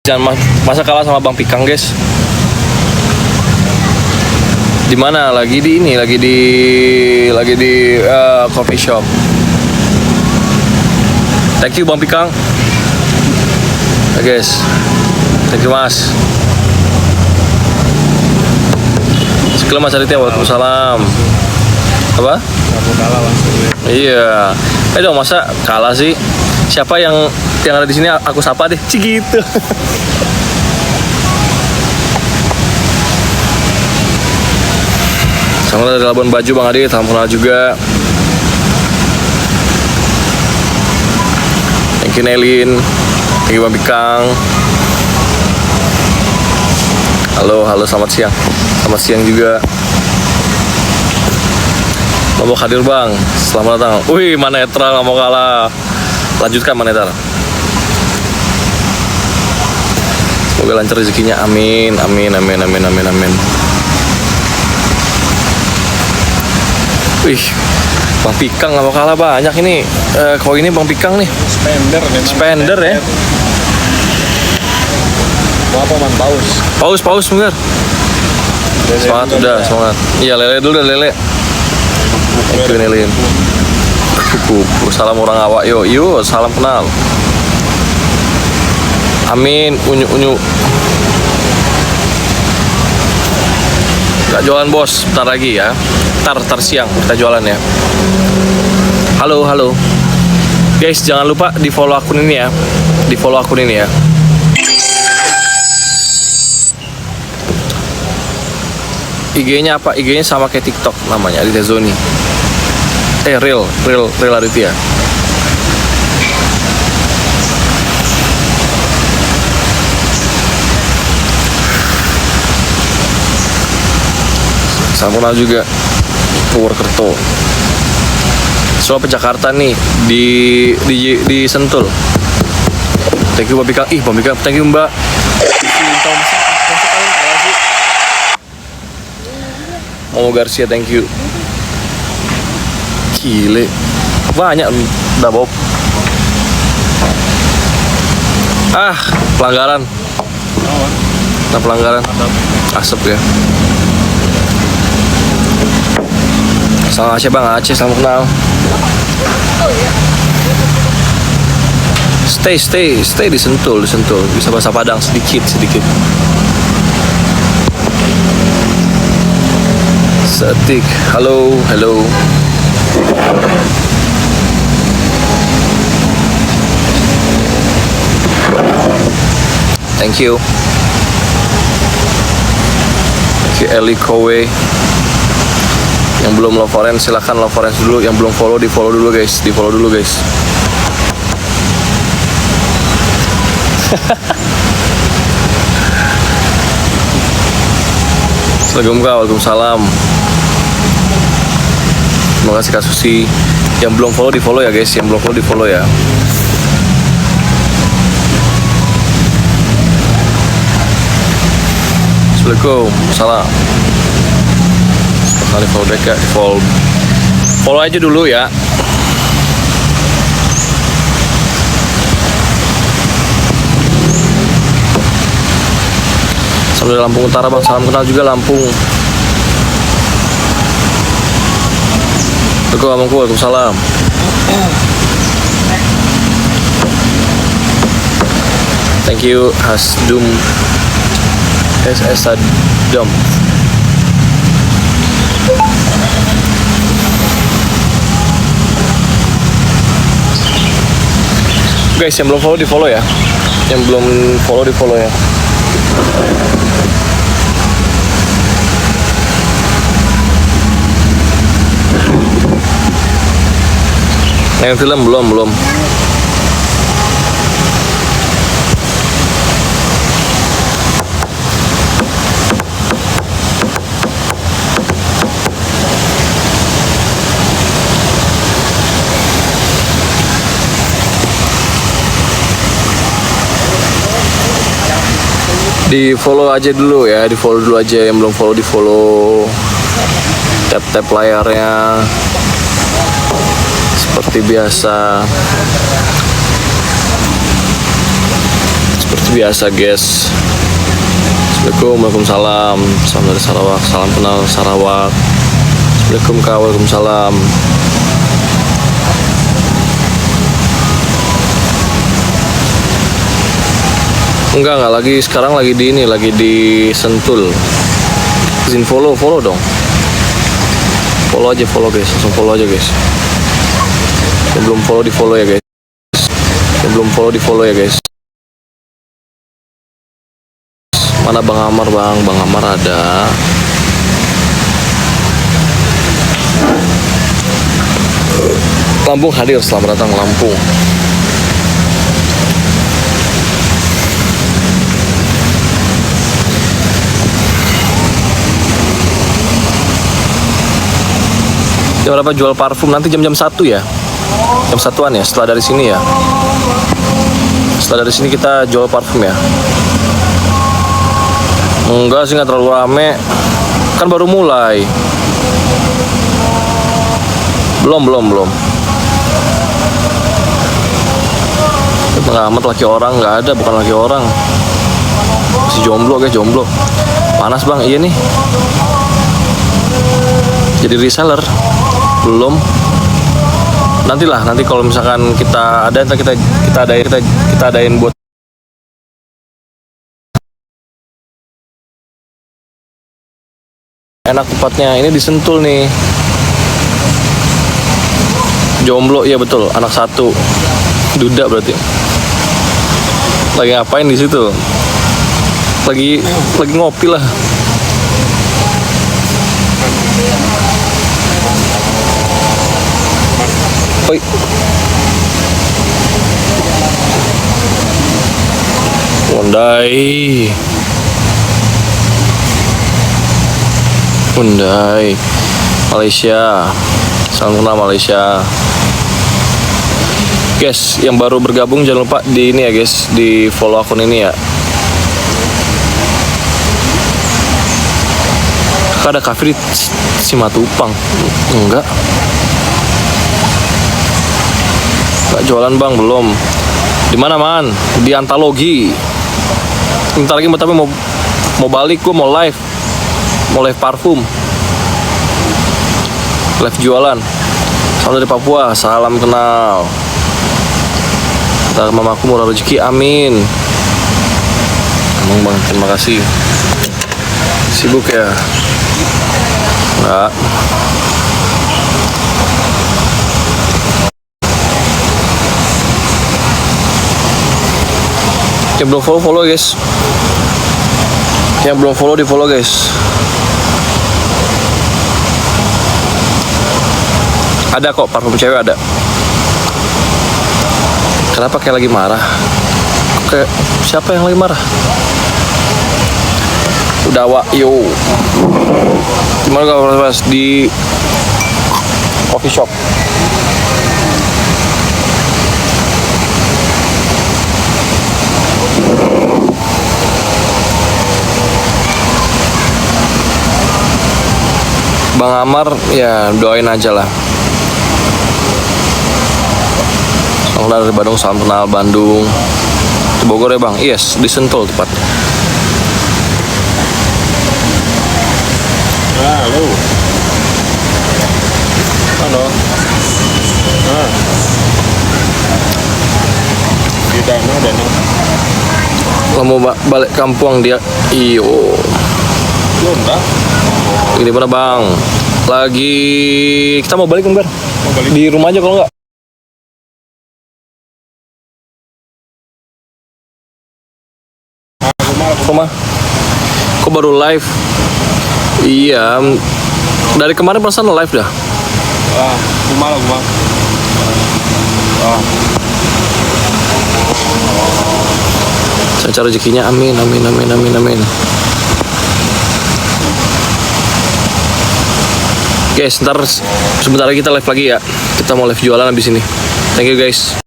Jangan masa kalah sama Bang Pikang, guys. Di mana? Lagi di coffee shop. Thank you Bang Pikang. Guys. Thank you Mas. Sekilas Mas Aditya, waalaikumsalam. Apa? Kamu kalah langsung. Iya. Dong masa kalah sih? Siapa yang ada di sini aku sapa deh. Cik gitu. Selamat dari Labuan Bajo Bang Adit, salam kenal juga. Thank you Nelin, thank you Bang Bikang. Halo, selamat siang. Selamat siang juga. Mau hadir Bang, selamat datang. Wih, Manetra nggak mau kalah. Lanjutkan Manetra. Semoga lancar rezekinya, amin. Wih, Bang Pikang nggak mau kalah banyak ini. Kalau ini Bang Pikang nih. Spender ya. Mau apa man? Paus bener. Semangat udah, semangat. Iya lele dulu dah lele. Thank you Nelin. Cukup. Salam orang awak yo, salam kenal. Amin, unyu. Gak jualan bos, bentar lagi ya. Tar siang kita jualan ya. Halo. Guys, jangan lupa di follow akun ini ya. IG-nya apa? IG-nya sama kayak TikTok namanya, Aditya Zoni. Real Aditya. Salam kenal juga Purwokerto. Soal Jakarta nih di Sentul. Thank you Bang Bikang. Bang Bikang, thank you Mbak. Momo Garcia, thank you. Gile. Banyak udah Bob. Pelanggaran. Pelanggaran. Asap ya. Salam Aceh Bang Aceh, salam kenal. Stay di Sentul. Bisa bahasa Padang sedikit. Setik. Halo. Thank you Eli Kowe. Yang belum love orange silahkan love orange dulu. Yang belum follow di follow dulu guys. Assalamualaikum kak, waalaikumsalam. Terima kasih Kak Susi. Yang belum follow di follow ya guys. Assalamualaikum, salam. Sekali follow back ya, follow aja dulu ya. Salam dari Lampung Utara Bang, salam kenal juga Lampung. Waalaikumsalam. Thank you Hasdum Sadam. Guys, yang belum follow di follow ya. Yang film belum. Di follow aja dulu ya, yang belum follow di follow. Tap layarnya. Seperti biasa guys. Assalamualaikum, waalaikumsalam. Salam dari Sarawak, salam kenal Sarawak. Assalamualaikum kak, waalaikumsalam. Enggak lagi, sekarang lagi di ini, lagi di Sentul. Izin follow dong. Follow aja guys, langsung follow aja guys. Yang belum follow di follow ya guys. Yang belum follow di follow ya guys. Mana Bang Amar bang? Bang Amar ada. Lampung hadir, selamat datang Lampung. Jam berapa jual parfum? Nanti jam-jam 1 ya. Jam 1-an ya, setelah dari sini ya. Setelah dari sini kita jual parfum ya. Enggak sih, nggak terlalu rame. Kan baru mulai. Belum. Tengah amat laki orang, nggak ada, bukan laki orang. Si jomblo guys, jomblo. Panas bang, iya nih. Jadi reseller. Belum. Nanti kalau misalkan kita ada, kita adain buat enak tempatnya. Ini di Sentul nih. Jomblo, iya betul, anak 1. Duda berarti. Lagi ngapain di situ? Lagi ngopi lah. Oi. Hyundai Malaysia. Salam kenal Malaysia. Guys, yang baru bergabung jangan lupa di ini ya guys, di follow akun ini ya. Kakak ada kafe di Simatupang? Enggak jualan bang, belum. Di mana man? Di Antologi. Bentar lagi tapi mau balik, gue mau live parfum, live jualan. Salam dari Papua, salam kenal. Kata mamaku murah rezeki, amin. Emang bang, terima kasih. Sibuk ya? Enggak. Yang belum follow guys. Yang belum follow di follow guys. Ada kok parfum cewek ada. Kenapa kayak lagi marah? Kayak siapa yang lagi marah? Udah wak yo. Gimana kalau mas di coffee shop? Bang Amar ya doain aja lah. Salam dari Bandung, salam kenal Bandung. Di Bogor ya bang? Yes, di Sentul tepatnya. Halo. Di danau. Lo mau balik kampung dia? Iyo. Ini mana bang? Lagi kita mau balik enggak? Di rumah aja kalau enggak. Rumah. Kok baru live? Iya. Dari kemarin perasaan live dah. Rumah. Saya cari rezekinya, amin. Guys, sebentar lagi kita live lagi ya. Kita mau live jualan habis ini. Thank you guys.